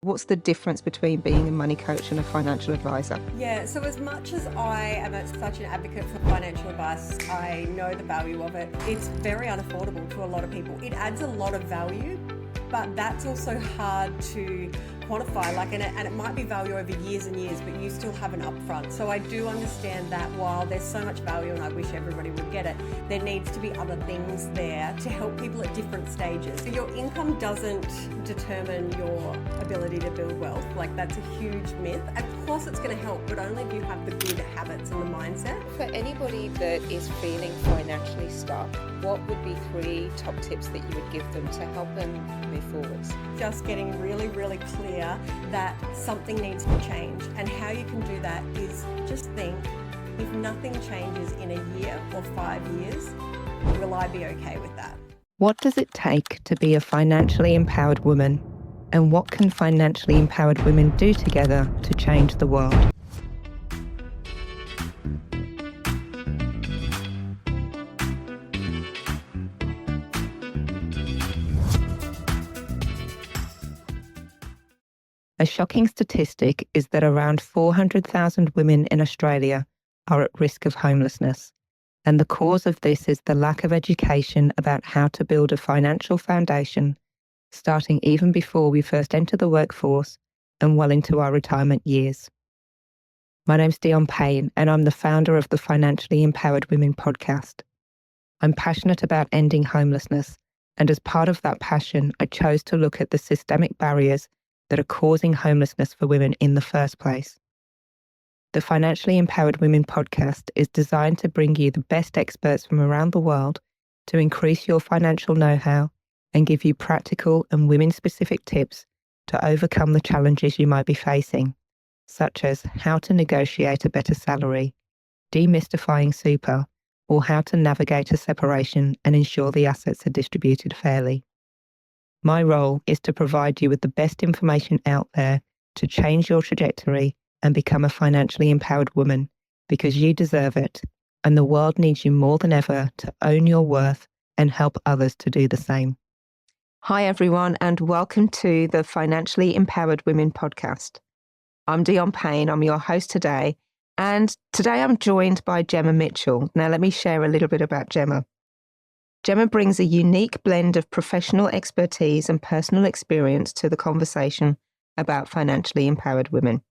What's the difference between being a money coach and a financial advisor? Yeah, so as much as I am such an advocate for financial advice, I know the value of it. It's very unaffordable to a lot of people. It adds a lot of value, but that's also hard to quantify, and it might be value over years and years, but you still have an upfront. So I do understand that while there's so much value and I wish everybody would get it, there needs to be other things there to help people at different stages. So your income doesn't determine your ability to build wealth. Like, that's a huge myth. Of course it's going to help, but only if you have the good habits and the mindset. For anybody that is feeling financially stuck, what would be 3 top tips that you would give them to help them move forwards? Just getting really, really clear that something needs to change. And how you can do that is just think, if nothing changes in a year or 5 years, will I be okay with that? What does it take to be a financially empowered woman? And what can financially empowered women do together to change the world? A shocking statistic is that around 400,000 women in Australia are at risk of homelessness. And the cause of this is the lack of education about how to build a financial foundation, starting even before we first enter the workforce and well into our retirement years. My name's Dion Payne, and I'm the founder of the Financially Empowered Women podcast. I'm passionate about ending homelessness, and as part of that passion, I chose to look at the systemic barriers that are causing homelessness for women in the first place. The Financially Empowered Women podcast is designed to bring you the best experts from around the world to increase your financial know-how and give you practical and women-specific tips to overcome the challenges you might be facing, such as how to negotiate a better salary, demystifying super, or how to navigate a separation and ensure the assets are distributed fairly. My role is to provide you with the best information out there to change your trajectory and become a financially empowered woman, because you deserve it, and the world needs you more than ever to own your worth and help others to do the same. Hi everyone, and welcome to the Financially Empowered Women podcast. I'm Dion Payne, I'm your host today, and today I'm joined by Gemma Mitchell. Now let me share a little bit about Gemma. Gemma brings a unique blend of professional expertise and personal experience to the conversation about financially empowered women.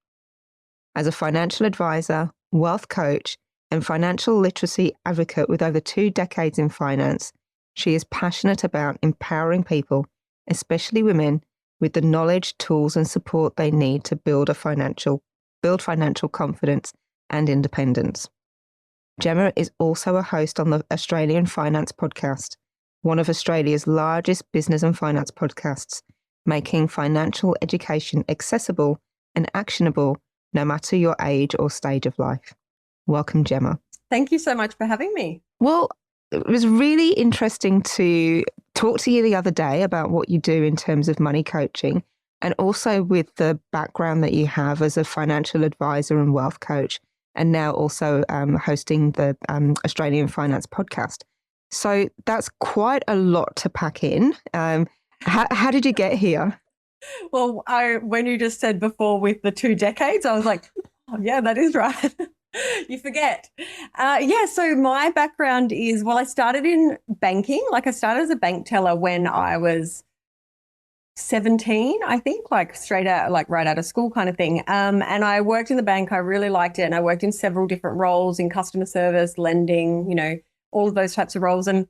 As a financial advisor, wealth coach, and financial literacy advocate with over 2 decades in finance, she is passionate about empowering people, especially women, with the knowledge, tools, and support they need to build financial confidence and independence. Gemma is also a host on the Australian Finance Podcast, one of Australia's largest business and finance podcasts, making financial education accessible and actionable no matter your age or stage of life. Welcome, Gemma. Thank you so much for having me. Well, it was really interesting to talk to you the other day about what you do in terms of money coaching, and also with the background that you have as a financial advisor and wealth coach, and now also hosting the Australian Finance Podcast. So that's quite a lot to pack in. How did you get here? Well, when you just said before with the 2 decades, I was like, oh, yeah, that is right. You forget. So my background is, I started in banking. I started as a bank teller when I was 17, I think, straight out, right out of school kind of thing. And I worked in the bank. I really liked it. And I worked in several different roles in customer service, lending, all of those types of roles. And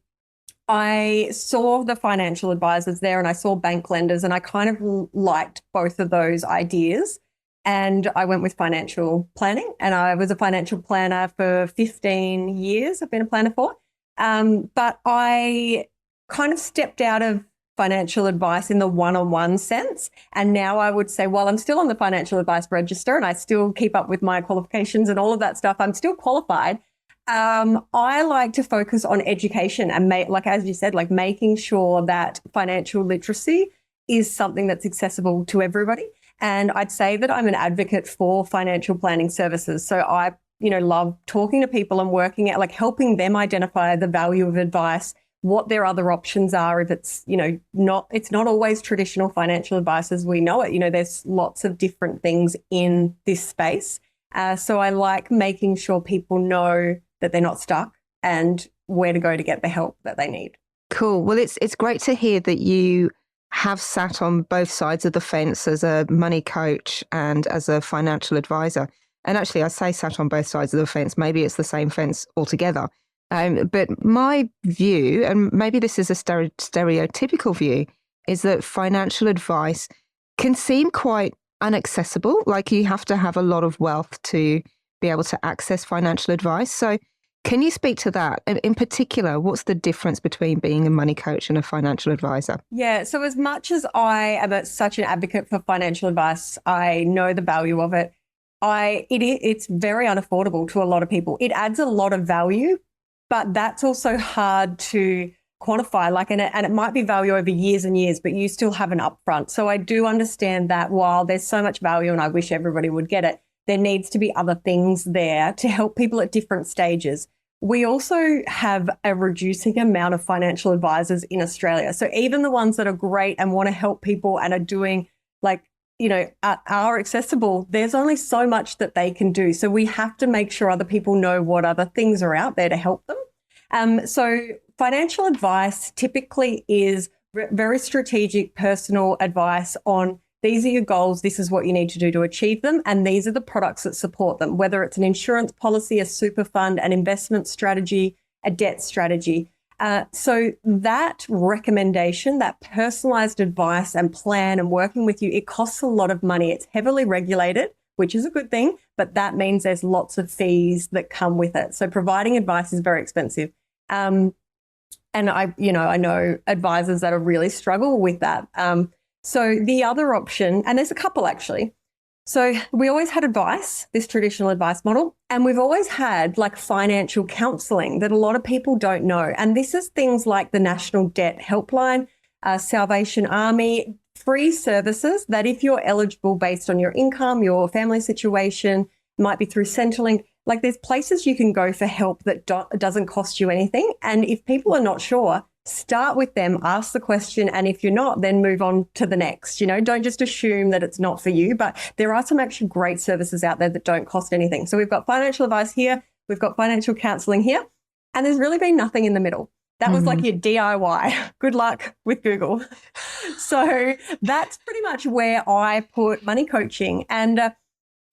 I saw the financial advisors there and I saw bank lenders, and I kind of liked both of those ideas. And I went with financial planning, and I was a financial planner for 15 years. I've been a planner for. But I kind of stepped out of financial advice in the one-on-one sense. And now I would say, while I'm still on the financial advice register and I still keep up with my qualifications and all of that stuff, I'm still qualified. I like to focus on education and as you said, making sure that financial literacy is something that's accessible to everybody. And I'd say that I'm an advocate for financial planning services. So I, love talking to people and working at helping them identify the value of advice, what their other options are. If it's, it's not always traditional financial advice as we know it. There's lots of different things in this space. So I like making sure people know that they're not stuck and where to go to get the help that they need. Cool. Well, it's great to hear that you have sat on both sides of the fence as a money coach and as a financial advisor. And actually, I say sat on both sides of the fence. Maybe it's the same fence altogether. But my view, and maybe this is a stereotypical view, is that financial advice can seem quite inaccessible. Like you have to have a lot of wealth to be able to access financial advice. So can you speak to that? In particular, what's the difference between being a money coach and a financial advisor? Yeah, so as much as I am such an advocate for financial advice, I know the value of it. It's very unaffordable to a lot of people. It adds a lot of value, but that's also hard to quantify. And it might be value over years and years, but you still have an upfront. So I do understand that while there's so much value, and I wish everybody would get it, there needs to be other things there to help people at different stages. We also have a reducing amount of financial advisors in Australia. So even the ones that are great and want to help people and are doing are accessible, there's only so much that they can do. So we have to make sure other people know what other things are out there to help them. So financial advice typically is very strategic, personal advice on these are your goals, this is what you need to do to achieve them, and these are the products that support them, whether it's an insurance policy, a super fund, an investment strategy, a debt strategy. So that recommendation, that personalized advice and plan and working with you, it costs a lot of money. It's heavily regulated, which is a good thing, but that means there's lots of fees that come with it. So providing advice is very expensive. And I know advisors that really struggle with that. So the other option, and there's a couple actually. So we always had advice, this traditional advice model, and we've always had like financial counselling that a lot of people don't know. And this is things like the National Debt Helpline, Salvation Army, free services that if you're eligible based on your income, your family situation, might be through Centrelink, like there's places you can go for help that doesn't cost you anything. And if people are not sure, start with them, ask the question, and if you're not, then move on to the next. Don't just assume that it's not for you, but there are some actually great services out there that don't cost anything. So we've got financial advice here, we've got financial counselling here, and there's really been nothing in the middle. That was like your DIY. Good luck with Google. So that's pretty much where I put money coaching. And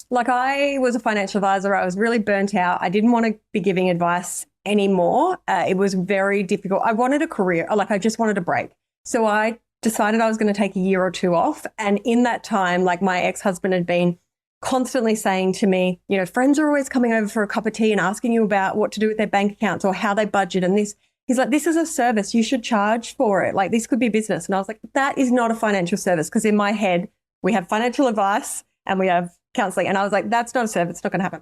I was a financial advisor, I was really burnt out. I didn't want to be giving advice anymore. It was very difficult. I wanted a career, I just wanted a break. So I decided I was going to take a year or two off. And in that time, my ex-husband had been constantly saying to me, friends are always coming over for a cup of tea and asking you about what to do with their bank accounts or how they budget and this. He's like, this is a service. You should charge for it. This could be business. And I was like, that is not a financial service. Because in my head, we have financial advice and we have counseling. And I was like, that's not a service. It's not going to happen.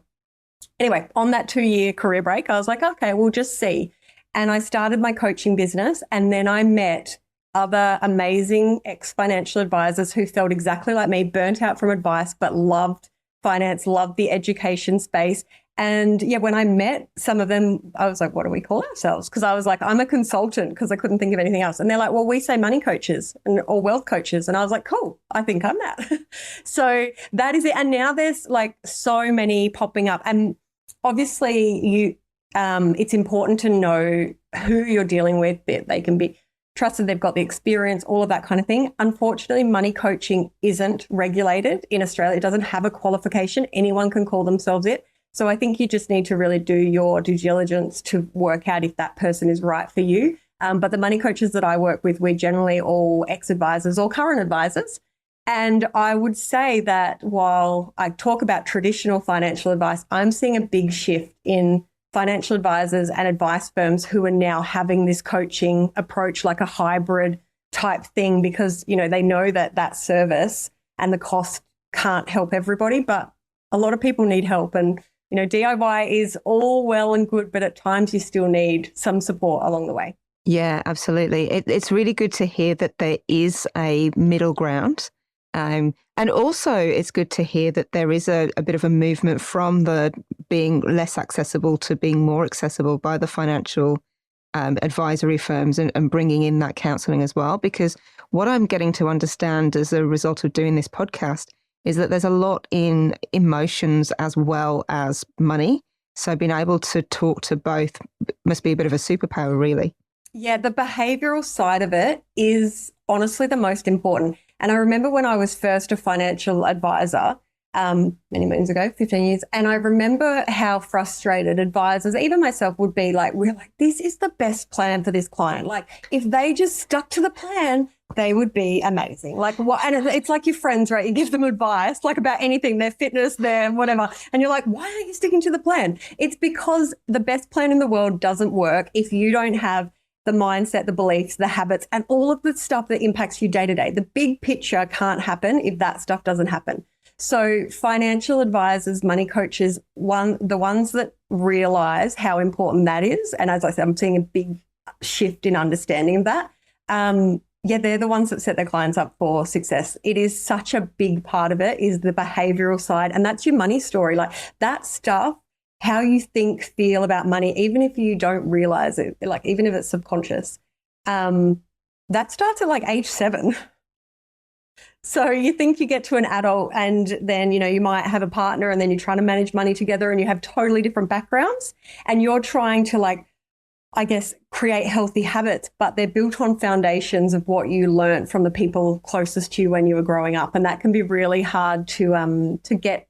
Anyway, on that 2-year career break, I was like, okay, we'll just see. And I started my coaching business. And then I met other amazing ex-financial advisors who felt exactly like me, burnt out from advice, but loved finance, loved the education space. And yeah, when I met some of them, I was like, what do we call ourselves? Because I was like, I'm a consultant because I couldn't think of anything else. And they're like, well, we say money coaches or wealth coaches. And I was like, cool, I think I'm that. So that is it. And now there's so many popping up. And obviously it's important to know who you're dealing with, that they can be trusted, they've got the experience, all of that kind of thing. Unfortunately, money coaching isn't regulated in Australia. It doesn't have a qualification. Anyone can call themselves it. So I think you just need to really do your due diligence to work out if that person is right for you. But the money coaches that I work with, we're generally all ex-advisors or current advisors. And I would say that while I talk about traditional financial advice, I'm seeing a big shift in financial advisors and advice firms who are now having this coaching approach, like a hybrid type thing, because, they know that that service and the cost can't help everybody, but a lot of people need help. And DIY is all well and good, but at times you still need some support along the way. Yeah, absolutely. It's really good to hear that there is a middle ground. And also it's good to hear that there is a bit of a movement from the being less accessible to being more accessible by the financial advisory firms and bringing in that counselling as well. Because what I'm getting to understand as a result of doing this podcast is that there's a lot in emotions as well as money. So being able to talk to both must be a bit of a superpower, really. Yeah, the behavioral side of it is honestly the most important. And I remember when I was first a financial advisor, many moons ago, 15 years, and I remember how frustrated advisors, even myself, would be like, we're like, this is the best plan for this client. Like, if they just stuck to the plan, they would be amazing. Like, what? And it's like your friends, right? You give them advice, like about anything, their fitness, their whatever. And you're like, why aren't you sticking to the plan? It's because the best plan in the world doesn't work if you don't have the mindset, the beliefs, the habits, and all of the stuff that impacts you day to day. The big picture can't happen if that stuff doesn't happen. So financial advisors, money coaches, the ones that realize how important that is, and as I said, I'm seeing a big shift in understanding of that. They're the ones that set their clients up for success. It is such a big part of it is the behavioral side, and that's your money story. Like that stuff, how you think, feel about money, even if you don't realize it, like even if it's subconscious, that starts at like age 7. So you think you get to an adult and then, you might have a partner and then you're trying to manage money together and you have totally different backgrounds and you're trying to create healthy habits, but they're built on foundations of what you learned from the people closest to you when you were growing up. And that can be really hard to get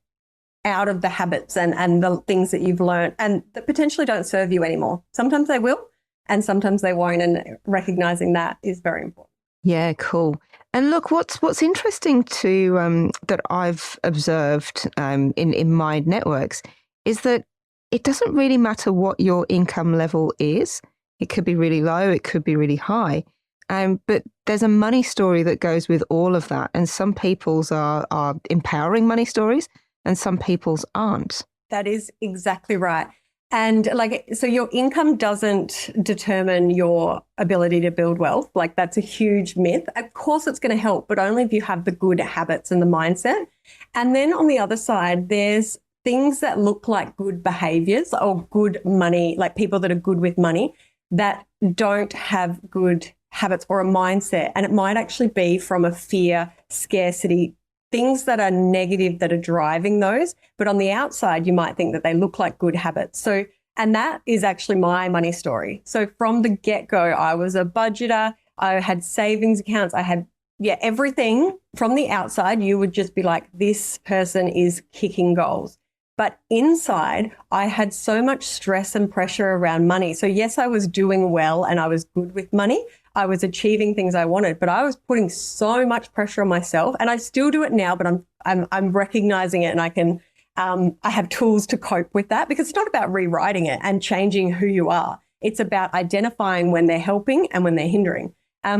out of the habits and the things that you've learned and that potentially don't serve you anymore. Sometimes they will and sometimes they won't. And recognizing that is very important. Yeah, cool. And look, what's interesting to that I've observed in my networks is that it doesn't really matter what your income level is. It could be really low, it could be really high. But there's a money story that goes with all of that. And some people's are empowering money stories and some people's aren't. That is exactly right. And so your income doesn't determine your ability to build wealth. Like that's a huge myth. Of course it's going to help, but only if you have the good habits and the mindset. And then on the other side, there's things that look like good behaviors or good money, like people that are good with money that don't have good habits or a mindset. And it might actually be from a fear, scarcity, things that are negative that are driving those. But on the outside, you might think that they look like good habits. So, and that is actually my money story. So from the get-go, I was a budgeter. I had savings accounts. I had, everything from the outside, you would just be like, this person is kicking goals. But inside, I had so much stress and pressure around money. So yes, I was doing well and I was good with money. I was achieving things I wanted, but I was putting so much pressure on myself, and I still do it now. But I'm recognizing it, and I have tools to cope with that because it's not about rewriting it and changing who you are. It's about identifying when they're helping and when they're hindering.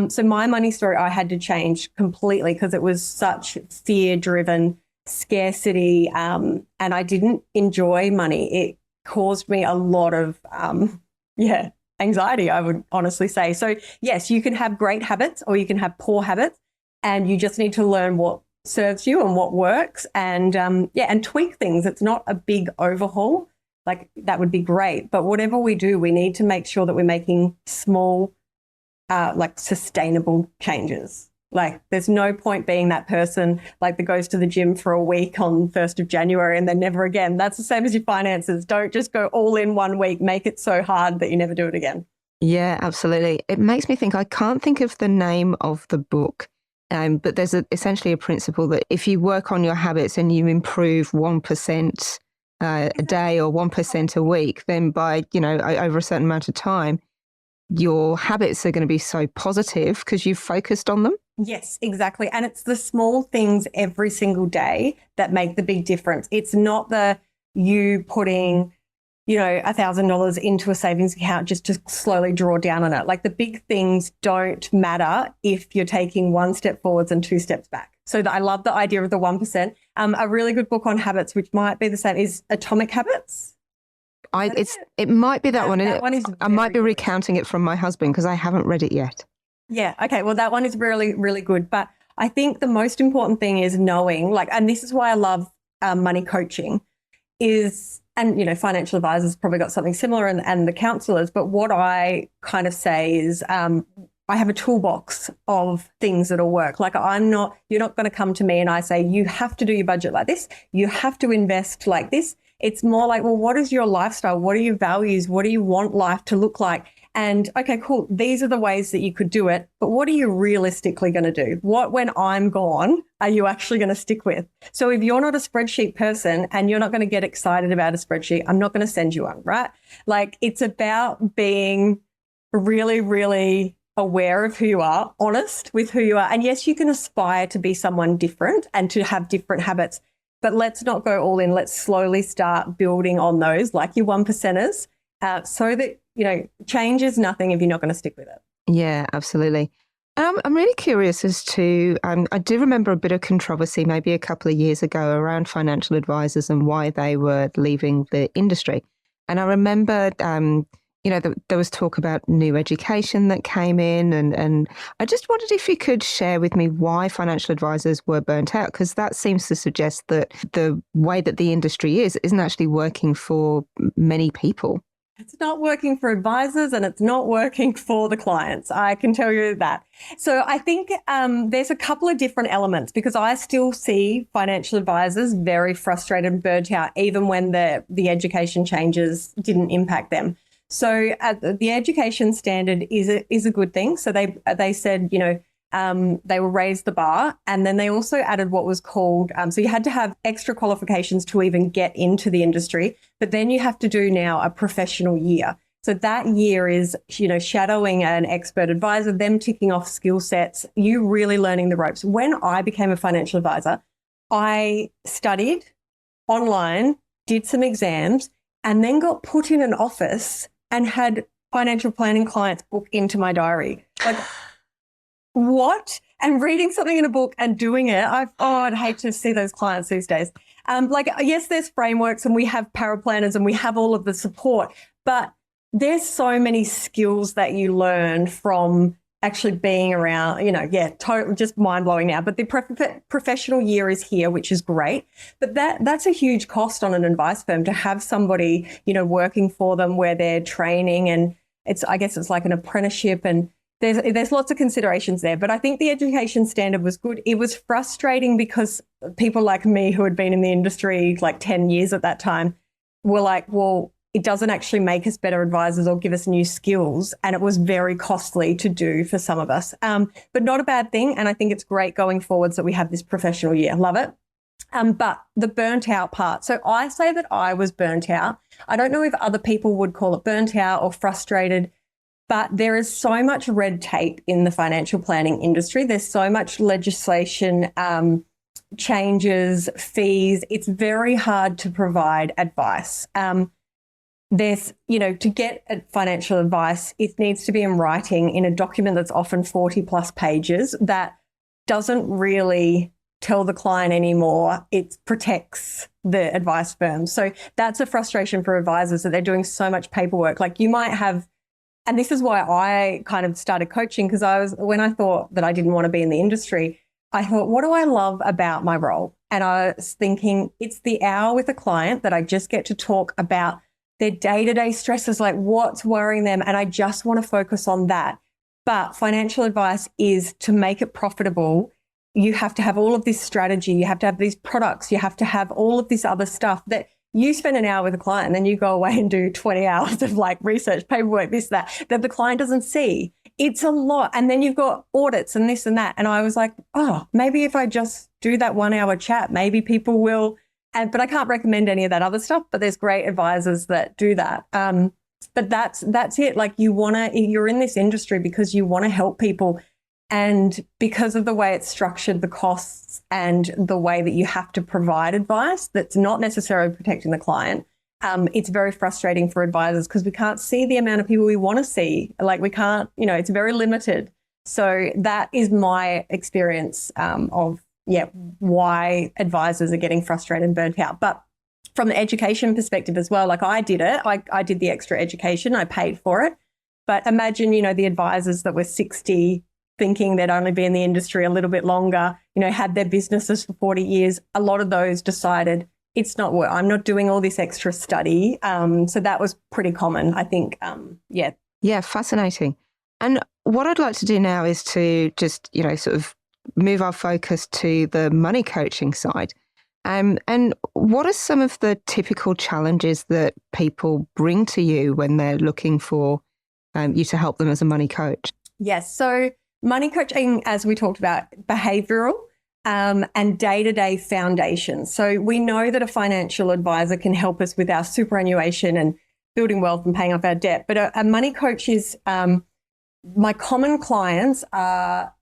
So my money story, I had to change completely because it was such fear-driven scarcity, and I didn't enjoy money. It caused me a lot of anxiety, I would honestly say. So yes, you can have great habits or you can have poor habits, and you just need to learn what serves you and what works, and and tweak things. It's not a big overhaul. Like that would be great, but whatever we do, we need to make sure that we're making small, sustainable changes. Like there's no point being that person that goes to the gym for a week on 1st of January and then never again. That's the same as your finances. Don't just go all in one week. Make it so hard that you never do it again. Yeah, absolutely. It makes me think, I can't think of the name of the book, but there's essentially a principle that if you work on your habits and you improve 1% a day or 1% a week, then by, over a certain amount of time, your habits are going to be so positive because you've focused on them. Yes, exactly. And it's the small things every single day that make the big difference. It's not you putting, $1,000 into a savings account just to slowly draw down on it. Like the big things don't matter if you're taking 1 step forwards and 2 steps back. So I love the idea of the 1%. A really good book on habits, which might be the same, is Atomic Habits. It might be that one. That one is I might be recounting it from my husband because I haven't read it yet. Yeah. Okay. Well, that one is really, really good. But I think the most important thing is knowing, and this is why I love money coaching, is, and, financial advisors probably got something similar and the counselors, but what I kind of say is, I have a toolbox of things that'll work. Like you're not going to come to me and I say, you have to do your budget like this. You have to invest like this. It's more like, well, what is your lifestyle? What are your values? What do you want life to look like? And okay, cool. These are the ways that you could do it. But what are you realistically going to do? What, when I'm gone, are you actually going to stick with? So if you're not a spreadsheet person and you're not going to get excited about a spreadsheet, I'm not going to send you one, right? Like, it's about being really, really aware of who you are, honest with who you are. And yes, you can aspire to be someone different and to have different habits, but let's not go all in. Let's slowly start building on those, like your one percenters, so that, change is nothing if you're not going to stick with it. Yeah, absolutely. I'm really curious as to, I do remember a bit of controversy maybe a couple of years ago around financial advisors and why they were leaving the industry. And I remember, there was talk about new education that came in. And I just wondered if you could share with me why financial advisors were burnt out, because that seems to suggest that the way that the industry isn't actually working for many people. It's not working for advisors and it's not working for the clients. I can tell you that. So I think there's a couple of different elements, because I still see financial advisors very frustrated and burnt out, even when the education changes didn't impact them. So the education standard is a good thing. So they said, they will raise the bar, and then they also added what was called, so you had to have extra qualifications to even get into the industry, but then you have to do now a professional year. So that year is, shadowing an expert advisor, them ticking off skill sets, you really learning the ropes. When I became a financial advisor, I studied online, did some exams, and then got put in an office and had financial planning clients book into my diary. Like, what? And reading something in a book and doing it, I'd hate to see those clients these days. Yes, there's frameworks and we have paraplanners and we have all of the support, but there's so many skills that you learn from actually being around, totally just mind blowing now. But the professional year is here, which is great. But that's a huge cost on an advice firm to have somebody, working for them where they're training, and I guess it's like an apprenticeship, and there's lots of considerations there. But I think the education standard was good. It was frustrating because people like me who had been in the industry like 10 years at that time were like, well, it doesn't actually make us better advisors or give us new skills. And it was very costly to do for some of us, but not a bad thing. And I think it's great going forwards that we have this professional year. Love it. But the burnt out part. So I say that I was burnt out. I don't know if other people would call it burnt out or frustrated, but there is so much red tape in the financial planning industry. There's so much legislation, changes, fees. It's very hard to provide advice. There's, to get financial advice, it needs to be in writing in a document that's often 40 plus pages that doesn't really tell the client anymore. It protects the advice firm. So that's a frustration for advisors, that they're doing so much paperwork. Like, you might have, and this is why I kind of started coaching, because when I thought that I didn't want to be in the industry, I thought, what do I love about my role? And I was thinking, it's the hour with a client that I just get to talk about their day-to-day stresses, like what's worrying them. And I just want to focus on that. But financial advice is to make it profitable. You have to have all of this strategy. You have to have these products. You have to have all of this other stuff that you spend an hour with a client and then you go away and do 20 hours of like research, paperwork, this, that the client doesn't see. It's a lot. And then you've got audits and this and that. And I was like, oh, maybe if I just do that 1 hour chat, maybe people will. But I can't recommend any of that other stuff, but there's great advisors that do that. But that's it. Like, you're in this industry because you want to help people. And because of the way it's structured, the costs and the way that you have to provide advice that's not necessarily protecting the client, it's very frustrating for advisors because we can't see the amount of people we want to see. Like, we can't, it's very limited. So that is my experience of why advisors are getting frustrated and burnt out. But from the education perspective as well, like I did it. I did the extra education. I paid for it. But imagine, the advisors that were 60 thinking they'd only be in the industry a little bit longer, had their businesses for 40 years. A lot of those decided it's not work. I'm not doing all this extra study. So that was pretty common, I think. Yeah. Yeah, fascinating. And what I'd like to do now is to just, sort of move our focus to the money coaching side. And what are some of the typical challenges that people bring to you when they're looking for you to help them as a money coach? Yes. So money coaching, as we talked about, behavioral and day-to-day foundation. So we know that a financial advisor can help us with our superannuation and building wealth and paying off our debt. But a money coach is, my common clients are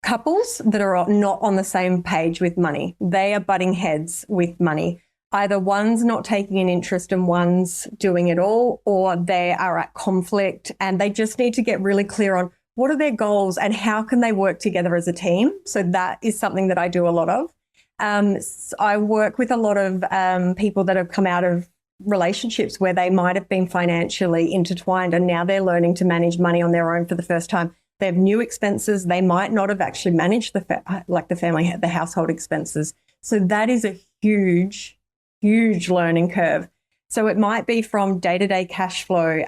couples that are not on the same page with money. They are butting heads with money. Either one's not taking an interest and one's doing it all, or they are at conflict and they just need to get really clear on what are their goals and how can they work together as a team. So that is something that I do a lot of. I work with a lot of people that have come out of relationships where they might have been financially intertwined and now they're learning to manage money on their own for the first time. They have new expenses. They might not have actually managed the household expenses. So that is a huge learning curve. So it might be from day-to-day cash flow.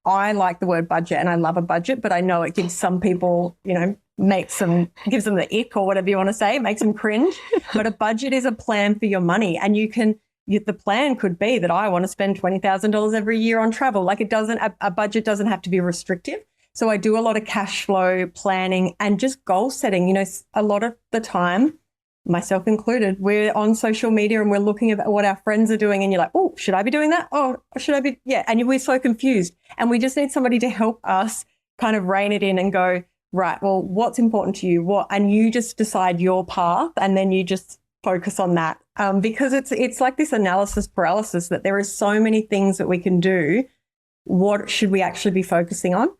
I like the word budget and I love a budget, but I know it gives some people, gives them the ick or whatever you want to say, it makes them cringe. But a budget is a plan for your money, and the plan could be that I want to spend $20,000 every year on travel. Like a budget doesn't have to be restrictive. So I do a lot of cash flow planning and just goal setting. A lot of the time, myself included, we're on social media and we're looking at what our friends are doing and you're like, oh, should I be doing that? Oh, should I be? Yeah. And we're so confused. And we just need somebody to help us kind of rein it in and go, right, well, what's important to you? And you just decide your path and then you just focus on that. Because it's like this analysis paralysis that there is so many things that we can do. What should we actually be focusing on?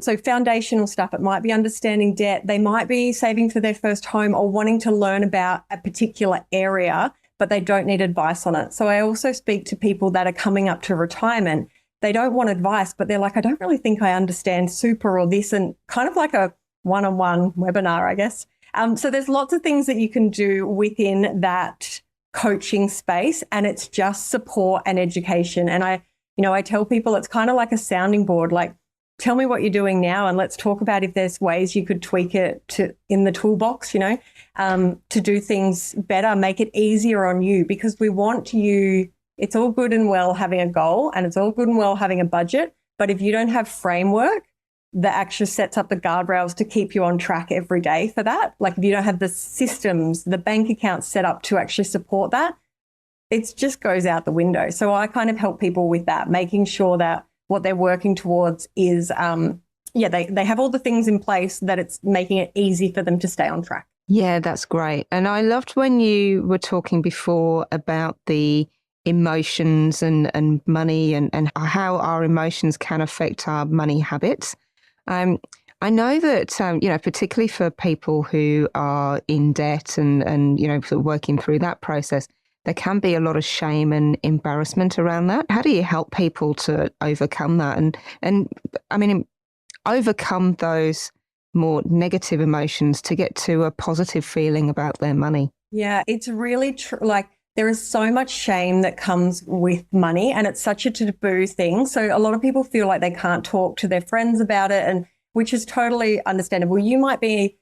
So foundational stuff, it might be understanding debt. They might be saving for their first home or wanting to learn about a particular area, but they don't need advice on it. So I also speak to people that are coming up to retirement. They don't want advice, but they're like, I don't really think I understand super or this, and kind of like a one-on-one webinar, I guess. So there's lots of things that you can do within that coaching space, and it's just support and education. And I tell people it's kind of like a sounding board, like, tell me what you're doing now and let's talk about if there's ways you could tweak it in the toolbox, to do things better, make it easier on you, because we want you. It's all good and well having a goal and it's all good and well having a budget. But if you don't have framework that actually sets up the guardrails to keep you on track every day for that, like if you don't have the systems, the bank accounts set up to actually support that, it just goes out the window. So I kind of help people with that, making sure that what they're working towards is, they have all the things in place that it's making it easy for them to stay on track. Yeah, that's great. And I loved when you were talking before about the emotions and money and how our emotions can affect our money habits. I know that, particularly for people who are in debt and sort of working through that process, there can be a lot of shame and embarrassment around that. How do you help people to overcome that and overcome those more negative emotions to get to a positive feeling about their money? Yeah, it's really true. Like there is so much shame that comes with money and it's such a taboo thing. So a lot of people feel like they can't talk to their friends about it, and which is totally understandable. You might be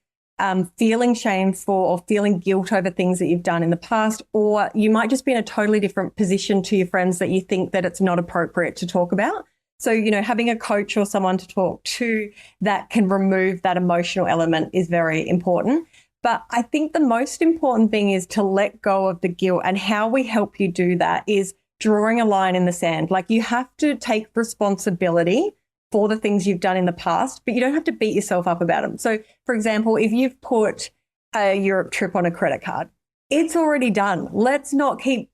feeling shame for or feeling guilt over things that you've done in the past, or you might just be in a totally different position to your friends that you think that it's not appropriate to talk about. So, having a coach or someone to talk to that can remove that emotional element is very important. But I think the most important thing is to let go of the guilt, and how we help you do that is drawing a line in the sand. Like you have to take responsibility for the things you've done in the past, but you don't have to beat yourself up about them. So, for example, if you've put a Europe trip on a credit card, it's already done. Let's not keep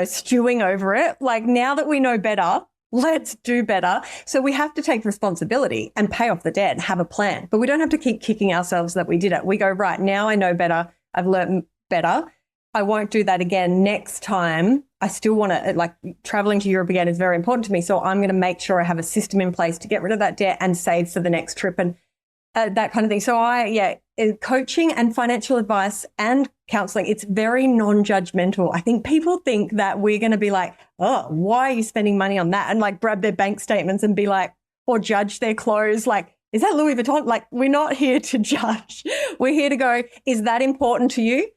stewing over it. Like now that we know better, let's do better. So we have to take responsibility and pay off the debt and have a plan, but we don't have to keep kicking ourselves that we did it. We go, right, now I know better. I've learned better. I won't do that again next time. I still want to, traveling to Europe again is very important to me. So I'm going to make sure I have a system in place to get rid of that debt and save for the next trip and that kind of thing. So coaching and financial advice and counseling. It's very non-judgmental. I think people think that we're going to be like, oh, why are you spending money on that? And like grab their bank statements and be like, or judge their clothes. Like, is that Louis Vuitton? Like, we're not here to judge. We're here to go, is that important to you?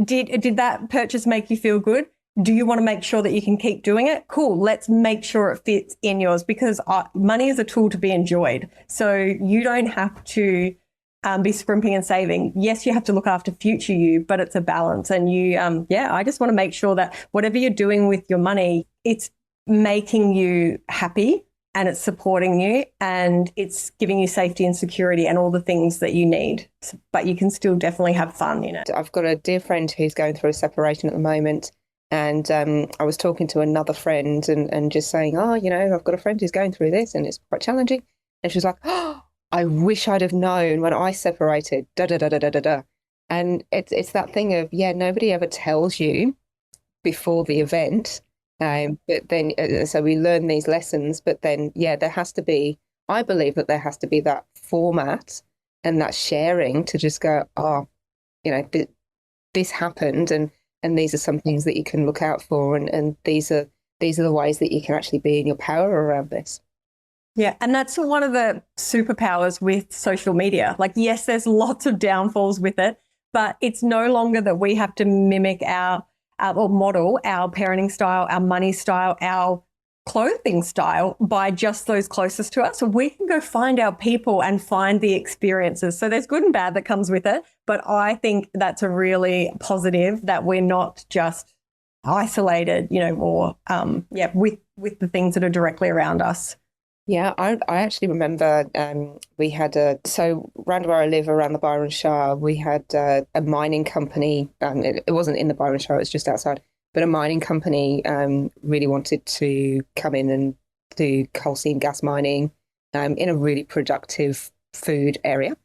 Did that purchase make you feel good? Do you want to make sure that you can keep doing it? Cool. Let's make sure it fits in yours, because money is a tool to be enjoyed. So you don't have to be scrimping and saving. Yes, you have to look after future you, but it's a balance. And I just want to make sure that whatever you're doing with your money, it's making you happy and it's supporting you and it's giving you safety and security and all the things that you need. But you can still definitely have fun in it. I've got a dear friend who's going through a separation at the moment. And I was talking to another friend and just saying, oh, I've got a friend who's going through this and it's quite challenging. And she was like, oh, I wish I'd have known when I separated, da, da, da, da, da, da, da. And it's that thing of, nobody ever tells you before the event. But then, so we learn these lessons, but then, there has to be, I believe that there has to be that format and that sharing to just go, oh, this happened and these are some things that you can look out for. And these are the ways that you can actually be in your power around this. Yeah. And that's one of the superpowers with social media. Like, yes, there's lots of downfalls with it, but it's no longer that we have to mimic or model our parenting style, our money style, our clothing style by just those closest to us. So we can go find our people and find the experiences. So there's good and bad that comes with it. But I think that's a really positive that we're not just isolated, or with the things that are directly around us. Yeah, I actually remember we had so around where I live, around the Byron Shire, we had a mining company. It wasn't in the Byron Shire, it was just outside. But a mining company really wanted to come in and do coal seam gas mining in a really productive food area.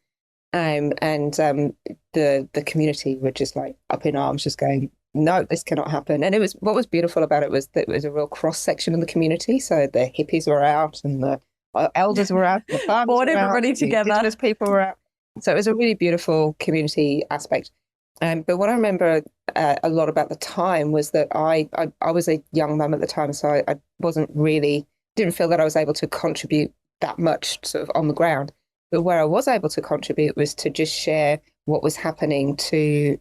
And the community were just like up in arms, just going, no, this cannot happen. And what was beautiful about it was that it was a real cross section of the community. So the hippies were out and the elders were out, the farmers brought were everybody out, together. the Indigenous people were out. So it was a really beautiful community aspect. But what I remember a lot about the time was that I was a young mum at the time, so I didn't feel that I was able to contribute that much sort of on the ground. But where I was able to contribute was to just share what was happening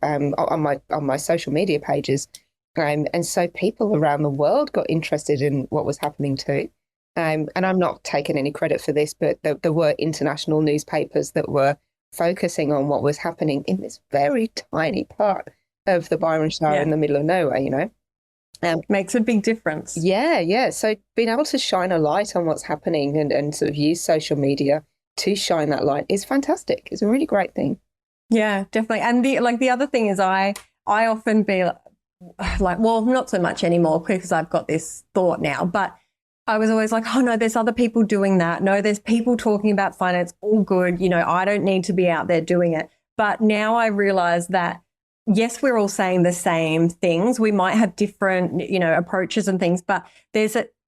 on my social media pages. And so people around the world got interested in what was happening too. And I'm not taking any credit for this, but there were international newspapers that were focusing on what was happening in this very tiny part of the Byron Shire in the middle of nowhere, Makes a big difference. Yeah. So being able to shine a light on what's happening and sort of use social media to shine that light is fantastic. It's a really great thing. Yeah, definitely. And the other thing is I often be like, well, not so much anymore because I've got this thought now, but I was always like, oh no, there's other people doing that. No, there's people talking about finance, all good. I don't need to be out there doing it. But now I realize that, yes, we're all saying the same things. We might have different, approaches and things, but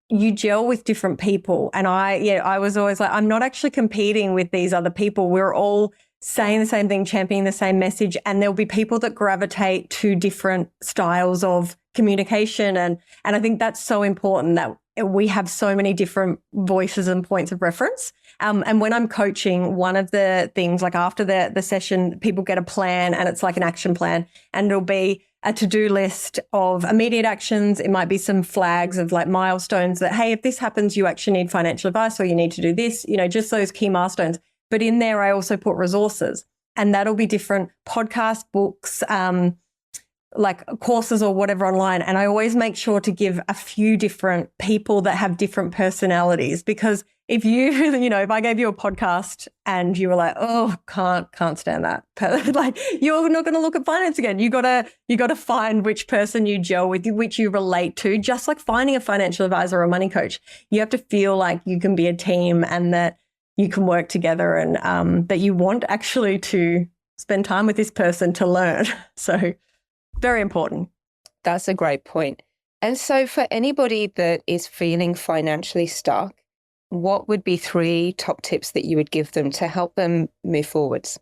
you gel with different people. And I was always like, I'm not actually competing with these other people. We're all saying the same thing, championing the same message. And there'll be people that gravitate to different styles of communication. And I think that's so important that we have so many different voices and points of reference. And when I'm coaching, one of the things, like after the session, people get a plan and it's like an action plan, and it'll be a to-do list of immediate actions. It might be some flags of like milestones that, hey, if this happens, you actually need financial advice or you need to do this, just those key milestones. But in there, I also put resources, and that'll be different podcasts, books, like courses or whatever online. And I always make sure to give a few different people that have different personalities, because if if I gave you a podcast and you were like, oh, can't stand that, like you're not going to look at finance again. You got to find which person you gel with, which you relate to, just like finding a financial advisor or a money coach. You have to feel like you can be a team and that you can work together, and that you want actually to spend time with this person to learn. So very important. That's a great point. And so for anybody that is feeling financially stuck, what would be 3 top tips that you would give them to help them move forwards?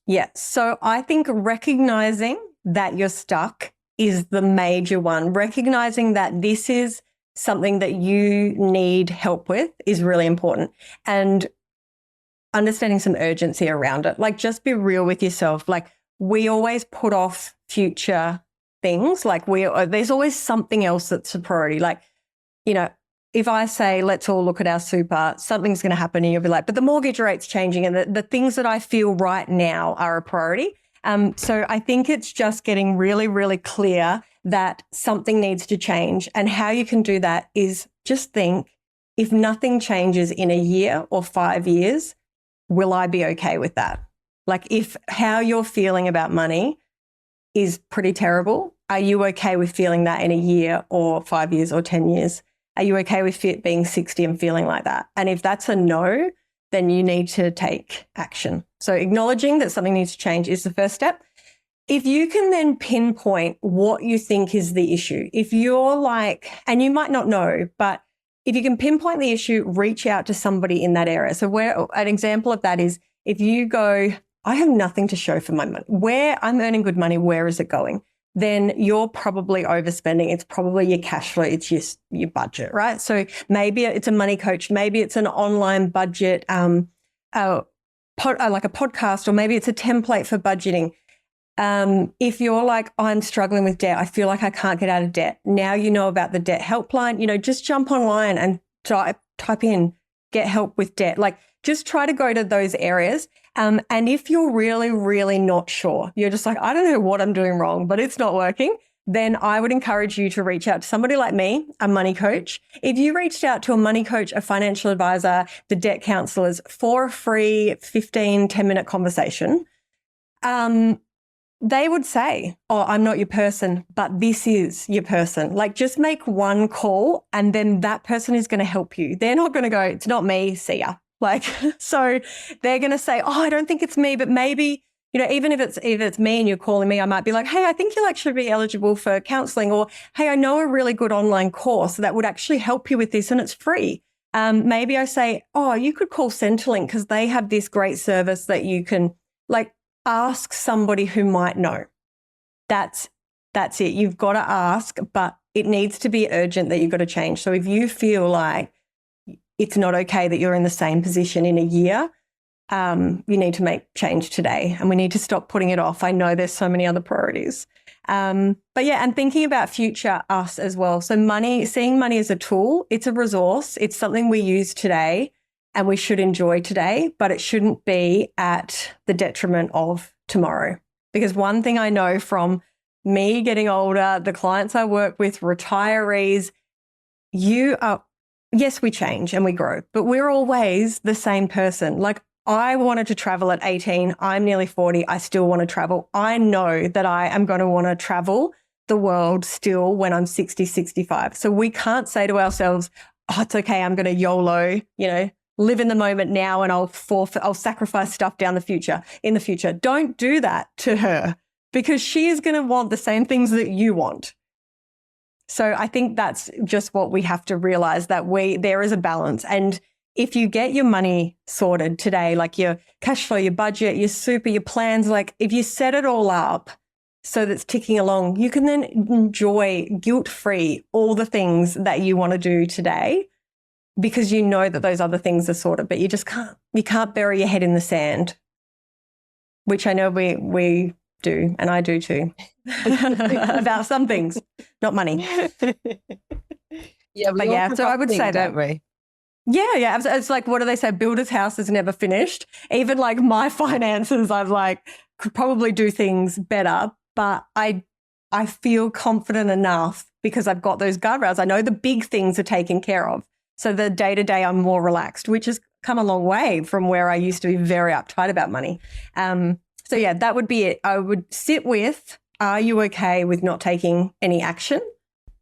Yeah. So I think recognizing that you're stuck is the major one. Recognizing that this is something that you need help with is really important. And understanding some urgency around it. Like, just be real with yourself. Like, we always put off future things. Like, there's always something else that's a priority. Like, you know, if I say, let's all look at our super, something's going to happen and you'll be like, but the mortgage rate's changing and the things that I feel right now are a priority. So I think it's just getting really, really clear that something needs to change. And how you can do that is just think, if nothing changes in a year or 5 years, will I be okay with that? Like, if how you're feeling about money is pretty terrible, are you okay with feeling that in a year or 5 years or 10 years? Are you okay with being 60 and feeling like that? And if that's a no, then you need to take action. So acknowledging that something needs to change is the first step. If you can then pinpoint what you think is the issue, if you're like, and you might not know, but if you can pinpoint the issue, reach out to somebody in that area. So an example of that is if you go, I have nothing to show for my money. Where I'm earning good money, where is it going? Then you're probably overspending. It's probably your cash flow. It's just your budget, right? So maybe it's a money coach. Maybe it's an online budget, like a podcast, or maybe it's a template for budgeting. If you're like, I'm struggling with debt, I feel like I can't get out of debt. Now you know about the debt helpline, just jump online and type in get help with debt. Like, just try to go to those areas. And if you're really, really not sure, you're just like, I don't know what I'm doing wrong, but it's not working, then I would encourage you to reach out to somebody like me, a money coach. If you reached out to a money coach, a financial advisor, the debt counselors for a free 10-minute conversation, they would say, oh, I'm not your person, but this is your person. Like, just make one call and then that person is going to help you. They're not going to go, it's not me, see ya. Like, so they're going to say, oh, I don't think it's me, but maybe, even if it's me and you're calling me, I might be like, hey, I think you'll actually be eligible for counseling, or, hey, I know a really good online course that would actually help you with this and it's free. Maybe I say, oh, you could call Centrelink because they have this great service that you can, like, ask somebody who might know. That's it. You've got to ask, but it needs to be urgent that you've got to change. So if you feel like it's not okay that you're in the same position in a year, you need to make change today, and we need to stop putting it off. I know there's so many other priorities. But yeah, and thinking about future us as well. So seeing money as a tool, it's a resource. It's something we use today and we should enjoy today, but it shouldn't be at the detriment of tomorrow. Because one thing I know from me getting older, the clients I work with, retirees, yes, we change and we grow, but we're always the same person. Like, I wanted to travel at 18. I'm nearly 40. I still want to travel. I know that I am going to want to travel the world still when I'm 60, 65. So we can't say to ourselves, oh, it's okay, I'm going to YOLO, live in the moment now and I'll sacrifice stuff in the future. Don't do that to her, because she is going to want the same things that you want. So I think that's just what we have to realize, that there is a balance. And if you get your money sorted today, like your cash flow, your budget, your super, your plans, like if you set it all up so that's ticking along, you can then enjoy guilt-free all the things that you want to do today, because you know that those other things are sorted, but you can't bury your head in the sand, which I know we do, and I do too, about some things, not money. Yeah, but yeah, so I would say that. Don't we? Yeah. It's like, what do they say? Builder's house is never finished. Even like my finances, I've like could probably do things better, but I feel confident enough because I've got those guardrails. I know the big things are taken care of. So the day-to-day I'm more relaxed, which has come a long way from where I used to be very uptight about money. So yeah, that would be it. I would sit with, are you okay with not taking any action?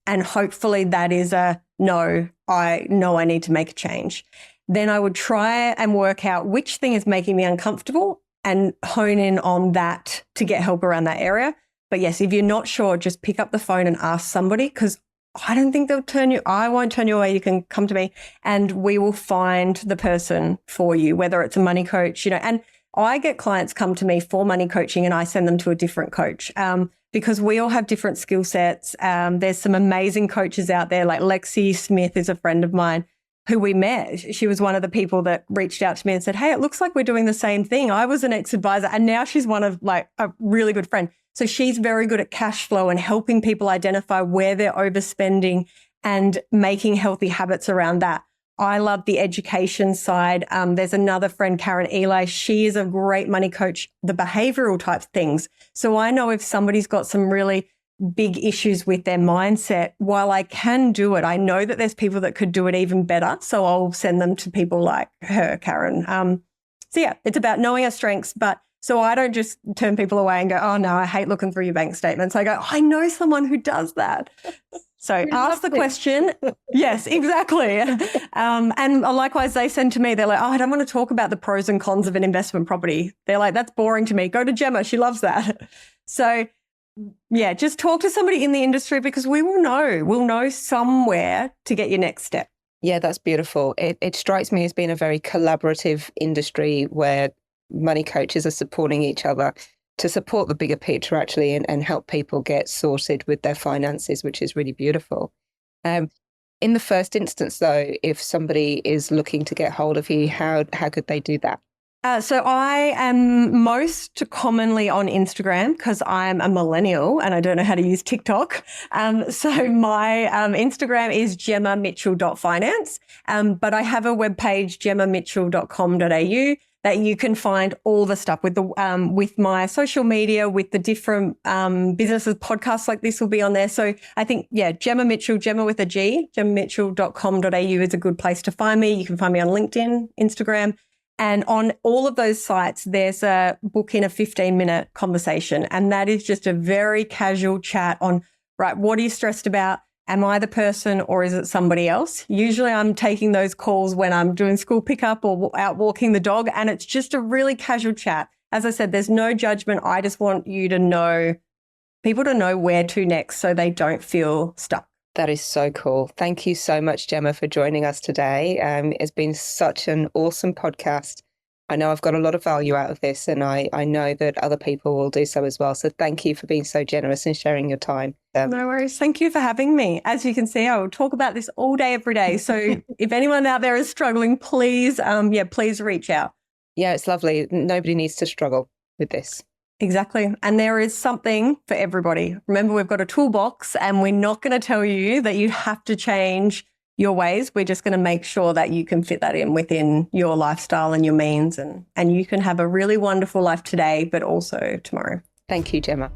And hopefully that is a no, I know I need to make a change. Then I would try and work out which thing is making me uncomfortable and hone in on that to get help around that area. But yes, if you're not sure, just pick up the phone and ask somebody, because I don't think I won't turn you away. You can come to me and we will find the person for you, whether it's a money coach, and I get clients come to me for money coaching and I send them to a different coach. because we all have different skill sets. There's some amazing coaches out there, like Lexi Smith is a friend of mine who we met. She was one of the people that reached out to me and said, hey, it looks like we're doing the same thing. I was an ex-advisor and now she's one of like a really good friend. So she's very good at cash flow and helping people identify where they're overspending and making healthy habits around that. I love the education side. There's another friend, Karen Eli. She is a great money coach, the behavioral type things. So I know if somebody's got some really big issues with their mindset, while I can do it, I know that there's people that could do it even better. So I'll send them to people like her, Karen. So yeah, it's about knowing our strengths. But so I don't just turn people away and go, oh no, I hate looking through your bank statements. I go, I know someone who does that. So ask the question. Yes, exactly. And likewise, they send to me, they're like, oh, I don't want to talk about the pros and cons of an investment property. They're like, that's boring to me. Go to Gemma. She loves that. So yeah, just talk to somebody in the industry because we'll know somewhere to get your next step. Yeah, that's beautiful. It strikes me as being a very collaborative industry where money coaches are supporting each other to support the bigger picture actually and help people get sorted with their finances, which is really beautiful. In the first instance, though, if somebody is looking to get hold of you, how could they do that? So I am most commonly on Instagram because I'm a millennial and I don't know how to use TikTok. So my Instagram is gemmamitchell.finance, but I have a webpage, gemmamitchell.com.au, that you can find all the stuff with my social media, with the different businesses, podcasts like this will be on there. So I think, yeah, Gemma Mitchell, Gemma with a G, gemmamitchell.com.au is a good place to find me. You can find me on LinkedIn, Instagram. And on all of those sites, there's a book in a 15-minute conversation. And that is just a very casual chat on, right, what are you stressed about? Am I the person or is it somebody else? Usually I'm taking those calls when I'm doing school pickup or out walking the dog. And it's just a really casual chat. As I said, there's no judgment. I just want you to know, people to know where to next so they don't feel stuck. That is so cool. Thank you so much, Gemma, for joining us today. It's been such an awesome podcast. I know I've got a lot of value out of this and I know that other people will do so as well. So thank you for being so generous and sharing your time. No worries. Thank you for having me. As you can see, I will talk about this all day, every day. So if anyone out there is struggling, please, please reach out. Yeah, it's lovely. Nobody needs to struggle with this. Exactly. And there is something for everybody. Remember, we've got a toolbox and we're not going to tell you that you have to change your ways. We're just going to make sure that you can fit that in within your lifestyle and your means and you can have a really wonderful life today, but also tomorrow. Thank you, Gemma.